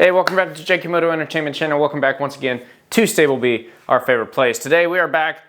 Hey, welcome back to JK Moto Entertainment Channel. Welcome back once again to Stable B, our favorite place. Today we are back,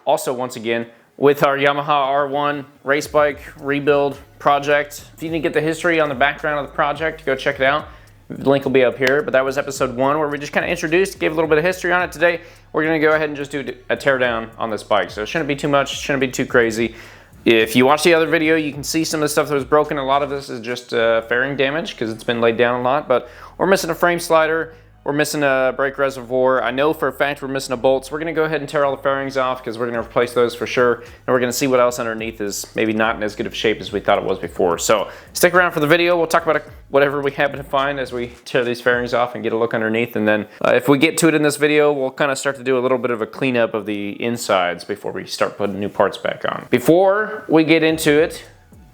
also once again, with our Yamaha R1 race bike rebuild project. If you didn't get the history on the background of the project, go check it out. The link will be up here, but that was episode 1 where we just kind of introduced, gave a little bit of history on it. Today, we're gonna go ahead and just do a teardown on this bike. So it shouldn't be too much, shouldn't be too crazy. If you watch the other video, you can see some of the stuff that was broken. A lot of this is just fairing damage because it's been laid down a lot, but we're missing a frame slider. We're missing a brake reservoir. I know for a fact we're missing a bolt, so we're gonna go ahead and tear all the fairings off because we're gonna replace those for sure. And we're gonna see what else underneath is maybe not in as good of shape as we thought it was before. So stick around for the video. We'll talk about whatever we happen to find as we tear these fairings off and get a look underneath. And then if we get to it in this video, we'll kind of start to do a little bit of a cleanup of the insides before we start putting new parts back on. Before we get into it,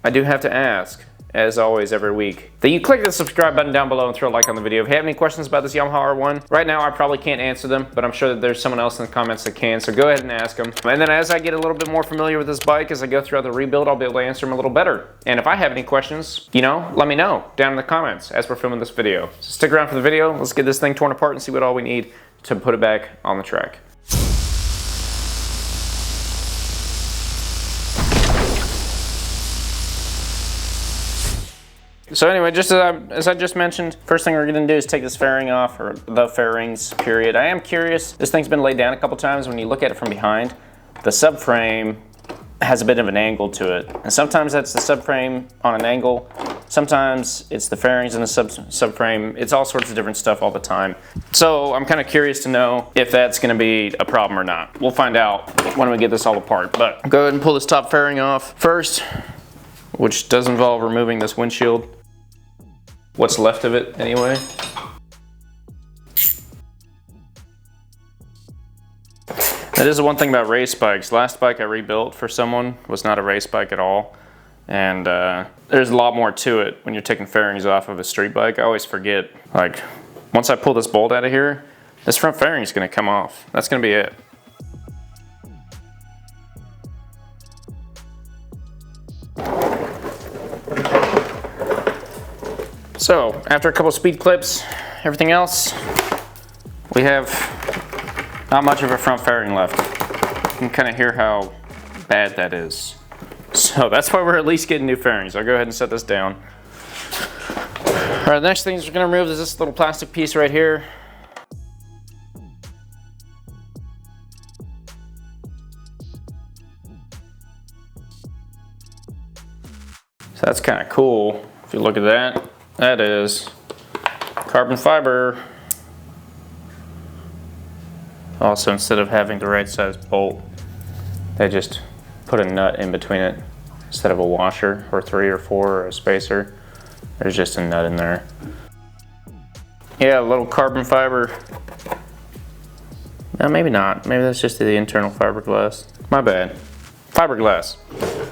I do have to ask, as always every week, that you click the subscribe button down below and throw a like on the video. If you have any questions about this Yamaha R1, right now I probably can't answer them, but I'm sure that there's someone else in the comments that can, so go ahead and ask them. And then as I get a little bit more familiar with this bike, as I go throughout the rebuild, I'll be able to answer them a little better. And if I have any questions, you know, let me know down in the comments as we're filming this video. So stick around for the video. Let's get this thing torn apart and see what all we need to put it back on the track. So anyway, just as I just mentioned, first thing we're gonna do is take this fairing off, or the fairings, period. I am curious, this thing's been laid down a couple times. When you look at it from behind, the subframe has a bit of an angle to it. And sometimes that's the subframe on an angle. Sometimes it's the fairings in the subframe. It's all sorts of different stuff all the time. So I'm kind of curious to know if that's gonna be a problem or not. We'll find out when we get this all apart. But go ahead and pull this top fairing off first, which does involve removing this windshield. What's left of it anyway. That is the one thing about race bikes. Last bike I rebuilt for someone was not a race bike at all. And there's a lot more to it when you're taking fairings off of a street bike. I always forget, like, once I pull this bolt out of here, this front fairing is gonna come off. That's gonna be it. So, after a couple speed clips, everything else, we have not much of a front fairing left. You can kind of hear how bad that is. So that's why we're at least getting new fairings. I'll go ahead and set this down. All right, the next thing we're gonna remove is this little plastic piece right here. So that's kind of cool. If you look at that. That is carbon fiber. Also, instead of having the right size bolt, they just put a nut in between it instead of a washer or 3 or 4 or a spacer. There's just a nut in there. Yeah, a little carbon fiber. No, maybe not. Maybe that's just the internal fiberglass. My bad. Fiberglass.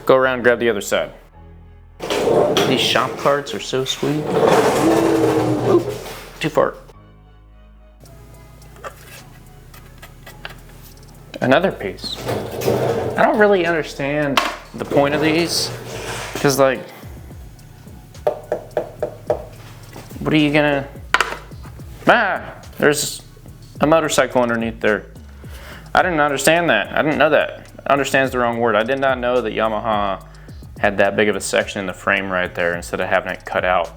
Go around and grab the other side. These shop carts are so sweet. Oop, too far. Another piece. I don't really understand the point of these, because, like, what are you gonna... There's a motorcycle underneath there. I didn't understand that. I didn't know that. Understand's the wrong word. I did not know that Yamaha had that big of a section in the frame right there instead of having it cut out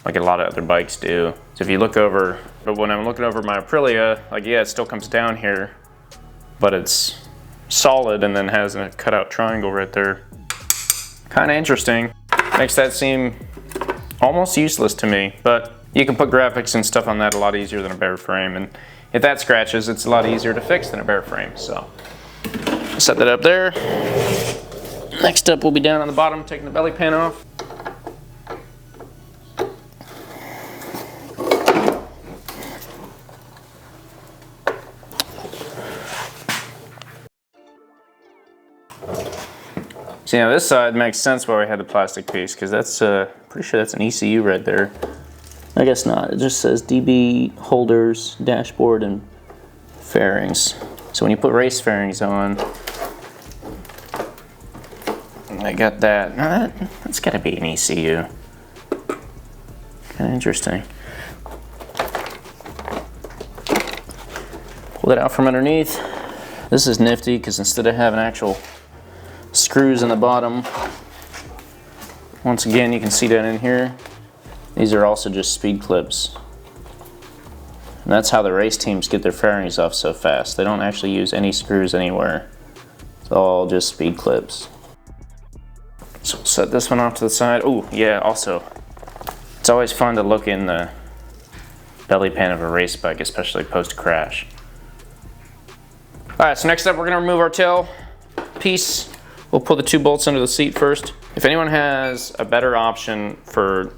like a lot of other bikes do. So if you look over, but when I'm looking over my Aprilia, like, yeah, it still comes down here, but it's solid and then has a cut out triangle right there. Kind of interesting. Makes that seem almost useless to me, but you can put graphics and stuff on that a lot easier than a bare frame. And if that scratches, it's a lot easier to fix than a bare frame. So set that up there. Next up, we'll be down on the bottom, taking the belly pan off. So now this side makes sense why we had the plastic piece, because that's pretty sure that's an ECU right there. I guess not. It just says DB holders, dashboard, and fairings. So when you put race fairings on, I got that. Now that's gotta be an ECU. Kind of interesting. pull it out from underneath. This is nifty because instead of having actual screws in the bottom, once again you can see down in here, these are also just speed clips. And that's how the race teams get their fairings off so fast. They don't actually use any screws anywhere. It's all just speed clips. So we'll set this one off to the side. Oh yeah, also, it's always fun to look in the belly pan of a race bike, especially post-crash. Alright, so next up we're going to remove our tail piece. We'll pull the 2 bolts under the seat first. If anyone has a better option for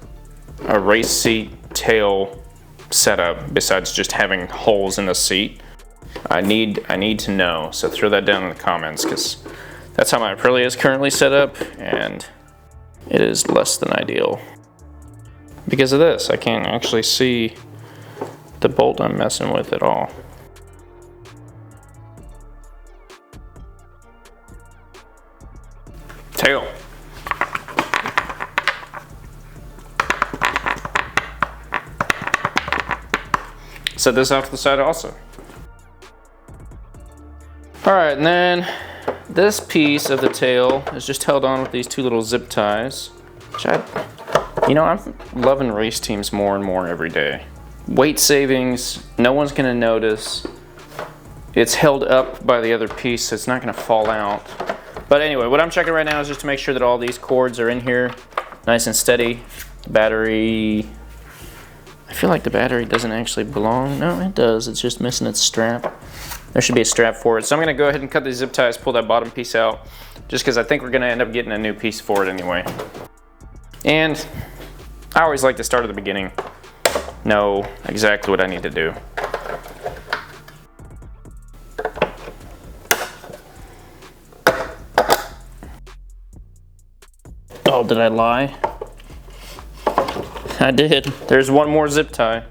a race seat tail setup besides just having holes in the seat, I need to know. So throw that down in the comments, because that's how my Aprilia is currently set up, and it is less than ideal. Because of this, I can't actually see the bolt I'm messing with at all. Tail. Set this off to the side also. Alright, and then this piece of the tail is just held on with these 2 little zip ties. Which I'm loving race teams more and more every day. Weight savings, no one's gonna notice. It's held up by the other piece, so it's not gonna fall out. But anyway, what I'm checking right now is just to make sure that all these cords are in here, nice and steady. The battery, I feel like the battery doesn't actually belong. No, it does. It's just missing its strap. There should be a strap for it. So I'm going to go ahead and cut these zip ties, pull that bottom piece out, just because I think we're going to end up getting a new piece for it anyway. And I always like to start at the beginning, know exactly what I need to do. Oh, did I lie? I did. There's one more zip tie.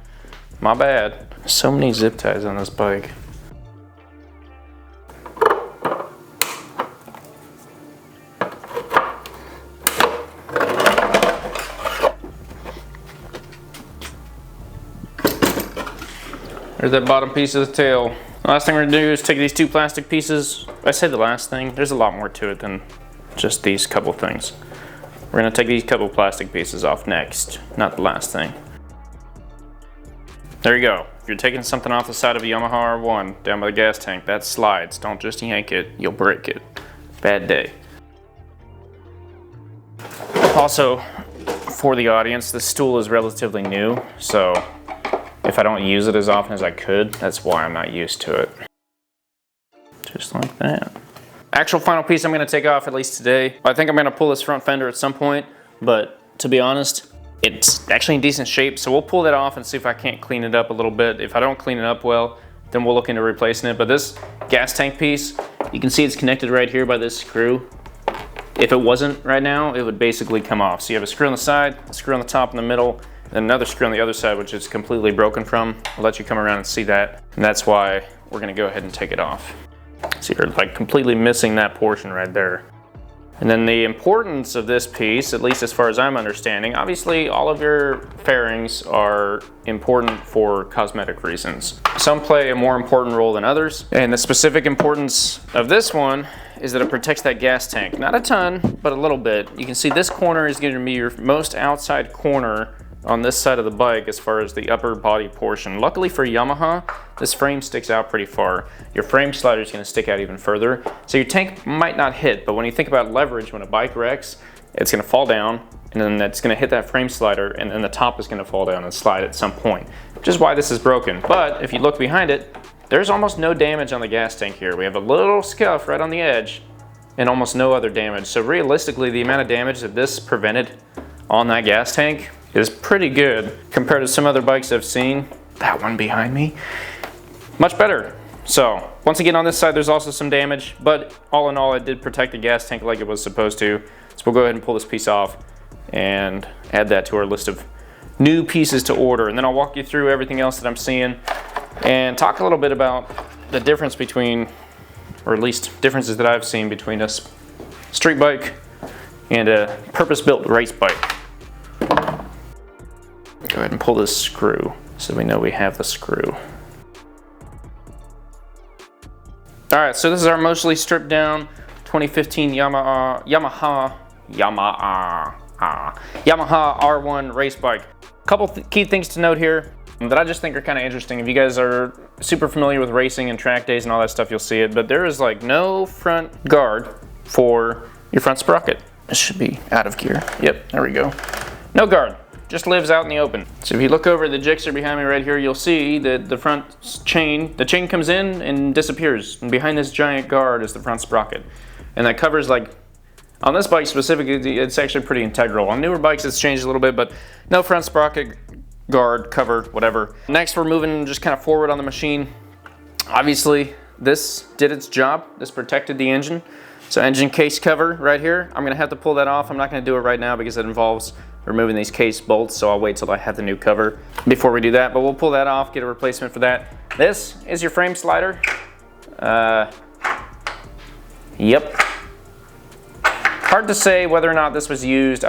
My bad. So many zip ties on this bike. There's that bottom piece of the tail. The last thing we're gonna do is take these 2 plastic pieces. I say the last thing, there's a lot more to it than just these couple things. We're gonna take these couple plastic pieces off next, not the last thing. There you go. If you're taking something off the side of a Yamaha R1 down by the gas tank, that slides. Don't just yank it, you'll break it. Bad day. Also, for the audience, this stool is relatively new, so if I don't use it as often as I could, that's why I'm not used to it. Just like that. Actual final piece I'm going to take off, at least today. I think I'm going to pull this front fender at some point, but to be honest, it's actually in decent shape, so we'll pull that off and see if I can't clean it up a little bit. If I don't clean it up well, then we'll look into replacing it. But this gas tank piece, you can see it's connected right here by this screw. If it wasn't right now, it would basically come off. So you have a screw on the side, a screw on the top in the middle, and another screw on the other side, which is completely broken from. I'll let you come around and see that. And that's why we're going to go ahead and take it off. So you're like completely missing that portion right there. And then the importance of this piece, at least as far as I'm understanding, obviously all of your fairings are important for cosmetic reasons. Some play a more important role than others. And the specific importance of this one is that it protects that gas tank. Not a ton, but a little bit. You can see this corner is going to be your most outside corner on this side of the bike as far as the upper body portion. Luckily for Yamaha, this frame sticks out pretty far. Your frame slider is going to stick out even further. So your tank might not hit, but when you think about leverage, when a bike wrecks, it's going to fall down, and then that's going to hit that frame slider, and then the top is going to fall down and slide at some point, which is why this is broken. But if you look behind it, there's almost no damage on the gas tank here. We have a little scuff right on the edge and almost no other damage. So realistically, the amount of damage that this prevented on that gas tank is pretty good compared to some other bikes I've seen. That one behind me, much better. So once again, on this side, there's also some damage, but all in all, it did protect the gas tank like it was supposed to. So we'll go ahead and pull this piece off and add that to our list of new pieces to order. And then I'll walk you through everything else that I'm seeing and talk a little bit about the difference between, or at least differences that I've seen between a street bike and a purpose-built race bike. Go ahead and pull this screw so we know we have the screw. All right, so this is our mostly stripped down 2015 Yamaha R1 race bike. A couple key things to note here that I just think are kind of interesting. If you guys are super familiar with racing and track days and all that stuff, you'll see it, but there is like no front guard for your front sprocket. This should be out of gear. Yep, there we go. No guard, just lives out in the open. So if you look over the jigsaw behind me right here, you'll see that the front chain, the chain comes in and disappears. And behind this giant guard is the front sprocket. And that covers, like, on this bike specifically, it's actually pretty integral. On newer bikes, it's changed a little bit, but no front sprocket, guard, cover, whatever. Next, we're moving just kind of forward on the machine. Obviously, this did its job. This protected the engine. So engine case cover right here, I'm gonna have to pull that off. I'm not gonna do it right now because it involves removing these case bolts, so I'll wait till I have the new cover before we do that, but we'll pull that off, get a replacement for that. This is your frame slider. Yep. Hard to say whether or not this was used.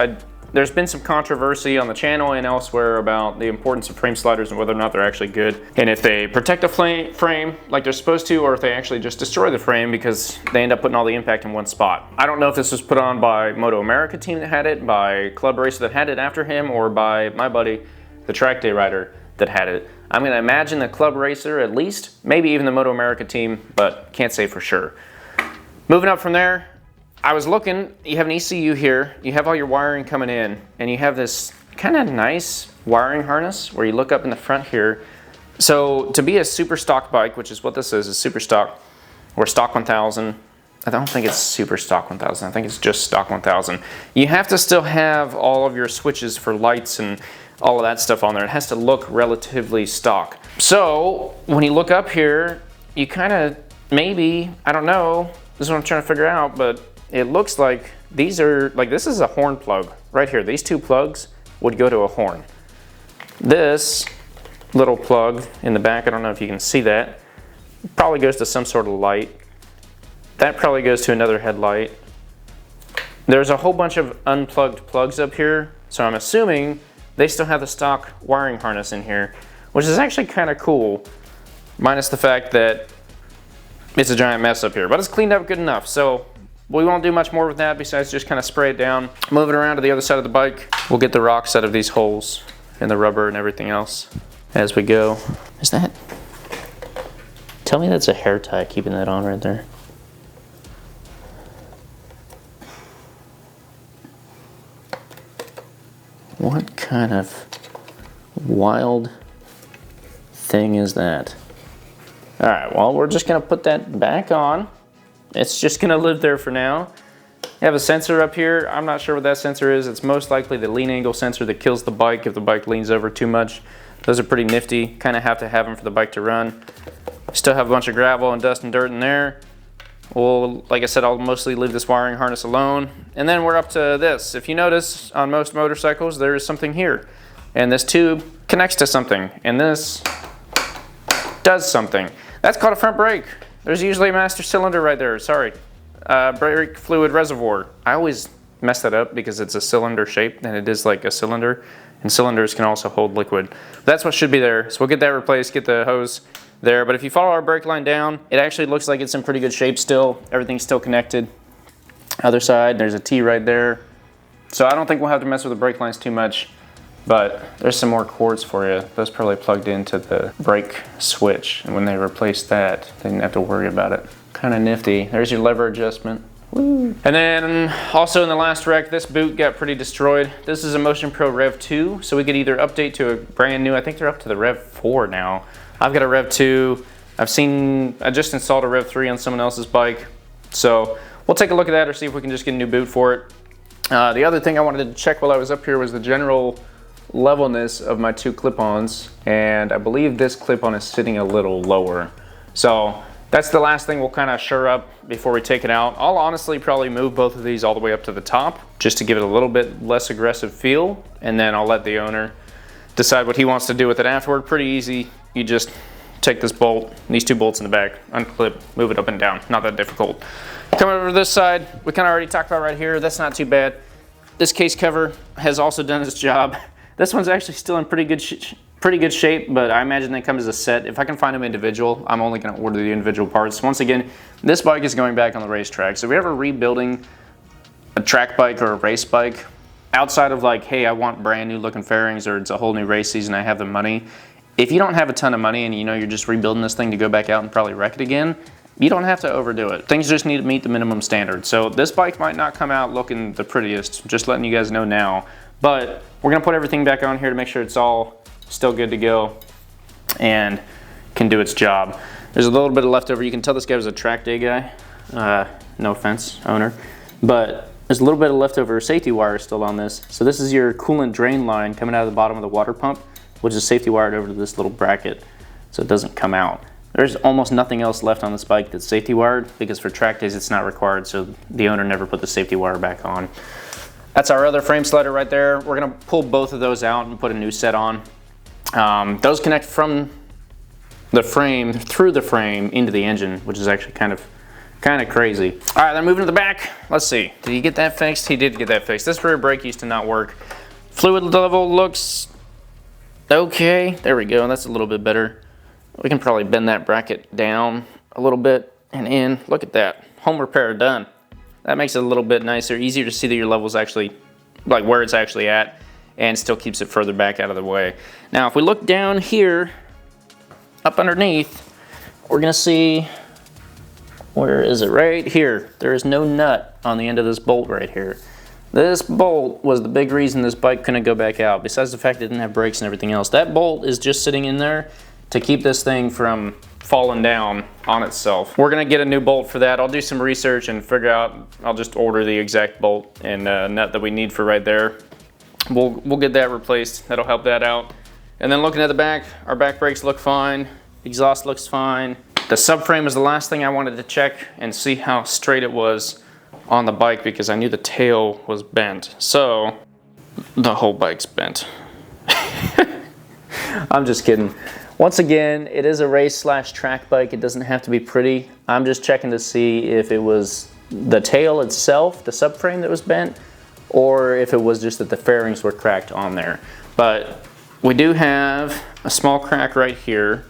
There's been some controversy on the channel and elsewhere about the importance of frame sliders and whether or not they're actually good. And if they protect a frame like they're supposed to, or if they actually just destroy the frame because they end up putting all the impact in one spot. I don't know if this was put on by Moto America team that had it, by Club Racer that had it after him, or by my buddy, the track day rider that had it. I'm gonna imagine the Club Racer at least, maybe even the Moto America team, but can't say for sure. Moving up from there, I was looking, you have an ECU here, you have all your wiring coming in, and you have this kind of nice wiring harness where you look up in the front here. So to be a super stock bike, which is what this is super stock, or stock 1000, I don't think it's super stock 1000, I think it's just stock 1000. You have to still have all of your switches for lights and all of that stuff on there. It has to look relatively stock. So when you look up here, you kind of, maybe, I don't know, this is what I'm trying to figure out, but it looks like these are, like this is a horn plug right here. These two plugs would go to a horn. This little plug in the back, I don't know if you can see that, probably goes to some sort of light. That probably goes to another headlight. There's a whole bunch of unplugged plugs up here, so I'm assuming they still have the stock wiring harness in here, which is actually kind of cool, minus the fact that it's a giant mess up here, but it's cleaned up good enough. So we won't do much more with that besides just kind of spray it down. Moving around to the other side of the bike, we'll get the rocks out of these holes and the rubber and everything else as we go. Is that? Tell me that's a hair tie keeping that on right there. What kind of wild thing is that? All right, well, we're just gonna put that back on. It's just gonna live there for now. You have a sensor up here. I'm not sure what that sensor is. It's most likely the lean angle sensor that kills the bike if the bike leans over too much. Those are pretty nifty. Kind of have to have them for the bike to run. Still have a bunch of gravel and dust and dirt in there. Well, like I said, I'll mostly leave this wiring harness alone. And then we're up to this. If you notice, on most motorcycles, there is something here. And this tube connects to something. And this does something. That's called a front brake. There's usually a master cylinder right there, sorry. Brake fluid reservoir. I always mess that up because it's a cylinder shape and it is like a cylinder. And cylinders can also hold liquid. That's what should be there. So we'll get that replaced, get the hose there. But if you follow our brake line down, it actually looks like it's in pretty good shape still. Everything's still connected. Other side, there's a T right there. So I don't think we'll have to mess with the brake lines too much. But there's some more cords for you. Those probably plugged into the brake switch. And when they replaced that, they didn't have to worry about it. Kind of nifty. There's your lever adjustment. Woo. And then also in the last wreck, this boot got pretty destroyed. This is a Motion Pro Rev 2, so we could either update to a brand new, I think they're up to the Rev 4 now. I've got a Rev 2. I just installed a Rev 3 on someone else's bike. So we'll take a look at that or see if we can just get a new boot for it. The other thing I wanted to check while I was up here was the general levelness of my two clip-ons, and I believe this clip-on is sitting a little lower. So that's the last thing we'll kind of shore up before we take it out. I'll honestly probably move both of these all the way up to the top just to give it a little bit less aggressive feel, and then I'll let the owner decide what he wants to do with it afterward. Pretty easy. You just take this bolt, these two bolts in the back, unclip, move it up and down. Not that difficult. Coming over to this side, we kind of already talked about right here. That's not too bad. This case cover has also done its job. This one's actually still in pretty pretty good shape, but I imagine they come as a set. If I can find them individual, I'm only going to order the individual parts. Once again, this bike is going back on the racetrack. So if you're ever rebuilding a track bike or a race bike, outside of like, hey, I want brand new looking fairings or it's a whole new race season, I have the money. If you don't have a ton of money and you know you're just rebuilding this thing to go back out and probably wreck it again, you don't have to overdo it. Things just need to meet the minimum standard. So this bike might not come out looking the prettiest, just letting you guys know now. But we're gonna put everything back on here to make sure it's all still good to go and can do its job. There's a little bit of leftover. You can tell this guy was a track day guy. No offense, owner. But there's a little bit of leftover safety wire still on this. So this is your coolant drain line coming out of the bottom of the water pump, which is safety wired over to this little bracket so it doesn't come out. There's almost nothing else left on this bike that's safety wired because for track days it's not required, so the owner never put the safety wire back on. That's our other frame slider right there. We're gonna pull both of those out and put a new set on. Those connect from the frame, through the frame, into the engine, which is actually kind of crazy. All right, then moving to the back. Let's see, did he get that fixed? He did get that fixed. This rear brake used to not work. Fluid level looks okay, there we go, that's a little bit better. We can probably bend that bracket down a little bit and in. Look at that, home repair done. That makes it a little bit nicer, easier to see that your level's actually, like where it's actually at, and still keeps it further back out of the way. Now, if we look down here, up underneath, we're gonna see, where is it? Right here. There is no nut on the end of this bolt right here. This bolt was the big reason this bike couldn't go back out, besides the fact it didn't have brakes and everything else. That bolt is just sitting in there to keep this thing from falling down on itself. We're gonna get a new bolt for that. I'll do some research and figure out, I'll just order the exact bolt and nut that we need for right there. We'll get that replaced. That'll help that out. And then looking at the back, our back brakes look fine. Exhaust looks fine. The subframe was the last thing I wanted to check and see how straight it was on the bike because I knew the tail was bent. So the whole bike's bent. I'm just kidding. Once again, it is a race/track bike. It doesn't have to be pretty. I'm just checking to see if it was the tail itself, the subframe that was bent, or if it was just that the fairings were cracked on there. But we do have a small crack right here,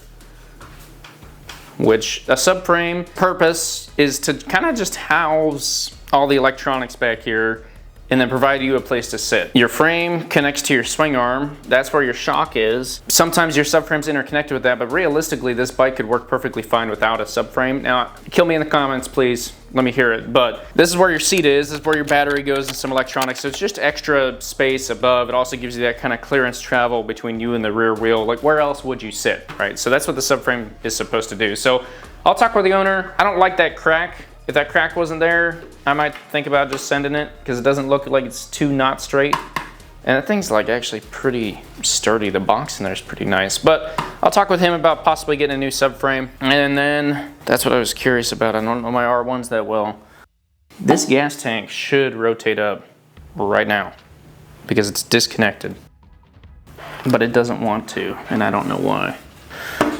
which a subframe purpose is to kind of just house all the electronics back here and then provide you a place to sit. Your frame connects to your swing arm. That's where your shock is. Sometimes your subframe's interconnected with that, but realistically, this bike could work perfectly fine without a subframe. Now, kill me in the comments, please. Let me hear it. But this is where your seat is. This is where your battery goes and some electronics. So it's just extra space above. It also gives you that kind of clearance travel between you and the rear wheel. Like, where else would you sit, right? So that's what the subframe is supposed to do. So I'll talk with the owner. I don't like that crack. If that crack wasn't there, I might think about just sending it because it doesn't look like it's too not straight. And the thing's like actually pretty sturdy. The box in there is pretty nice. But I'll talk with him about possibly getting a new subframe. And then that's what I was curious about. I don't know my R1s that well. This gas tank should rotate up right now because it's disconnected. But it doesn't want to, and I don't know why.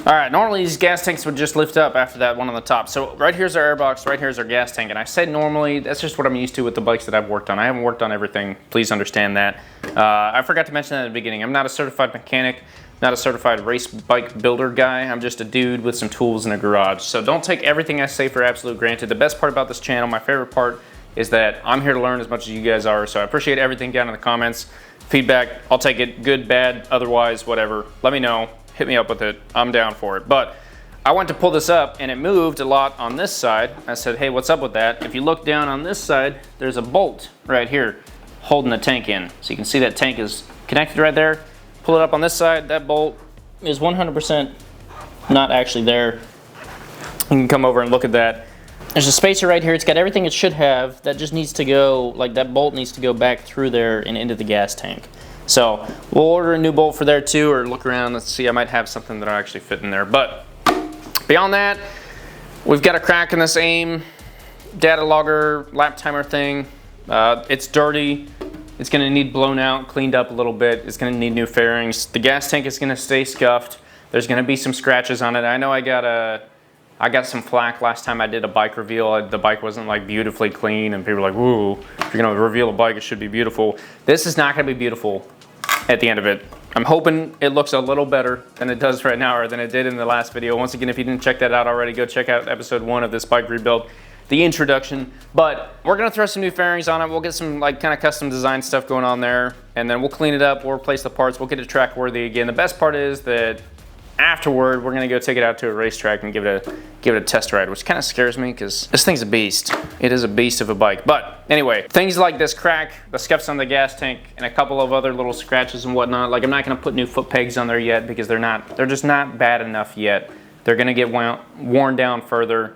All right, normally these gas tanks would just lift up after that one on the top. So right here's our airbox, right here's our gas tank. And I said normally, that's just what I'm used to with the bikes that I've worked on. I haven't worked on everything, please understand that. I forgot to mention that at the beginning. I'm not a certified mechanic, not a certified race bike builder guy. I'm just a dude with some tools in a garage. So don't take everything I say for absolute granted. The best part about this channel, my favorite part, is that I'm here to learn as much as you guys are. So I appreciate everything down in the comments. Feedback, I'll take it, good, bad, otherwise, whatever. Let me know. Hit me up with it. I'm down for it. But I went to pull this up and it moved a lot on this side. I said, hey, what's up with that? If you look down on this side, there's a bolt right here holding the tank in. So you can see that tank is connected right there. Pull it up on this side, that bolt is 100% not actually there. You can come over and look at that. There's a spacer right here. It's got everything it should have. That just needs to go, like that bolt needs to go back through there and into the gas tank. So we'll order a new bolt for there too, or look around. Let's see, I might have something that'll actually fit in there. But beyond that, we've got a crack in this AIM data logger lap timer thing. It's dirty. It's gonna need blown out, cleaned up a little bit. It's gonna need new fairings. The gas tank is gonna stay scuffed. There's gonna be some scratches on it. I know I got some flack last time I did a bike reveal. The bike wasn't like beautifully clean and people were like, woo, if you're gonna reveal a bike, it should be beautiful. This is not gonna be beautiful at the end of it. I'm hoping it looks a little better than it does right now, or than it did in the last video. Once again, if you didn't check that out already, go check out episode 1 of this bike rebuild, the introduction. But we're gonna throw some new fairings on it. We'll get some like kind of custom design stuff going on there, and then we'll clean it up, we'll replace the parts, we'll get it track worthy again. The best part is that afterward, we're gonna go take it out to a racetrack and give it a test ride, which kind of scares me because this thing's a beast. It is a beast of a bike. But anyway, things like this crack, the scuffs on the gas tank, and a couple of other little scratches and whatnot. Like, I'm not gonna put new foot pegs on there yet because they're just not bad enough yet. They're gonna get worn down further.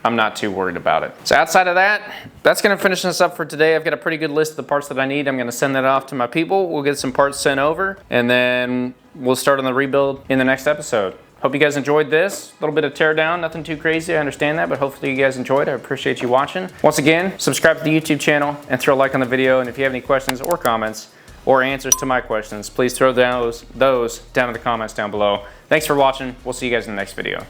I'm not too worried about it. So outside of that, that's gonna finish us up for today. I've got a pretty good list of the parts that I need. I'm gonna send that off to my people. We'll get some parts sent over, and then we'll start on the rebuild in the next episode. Hope you guys enjoyed this. A little bit of tear down, nothing too crazy, I understand that, but hopefully you guys enjoyed. I appreciate you watching. Once again, subscribe to the YouTube channel and throw a like on the video, and if you have any questions or comments or answers to my questions, please throw those down in the comments down below. Thanks for watching. We'll see you guys in the next video.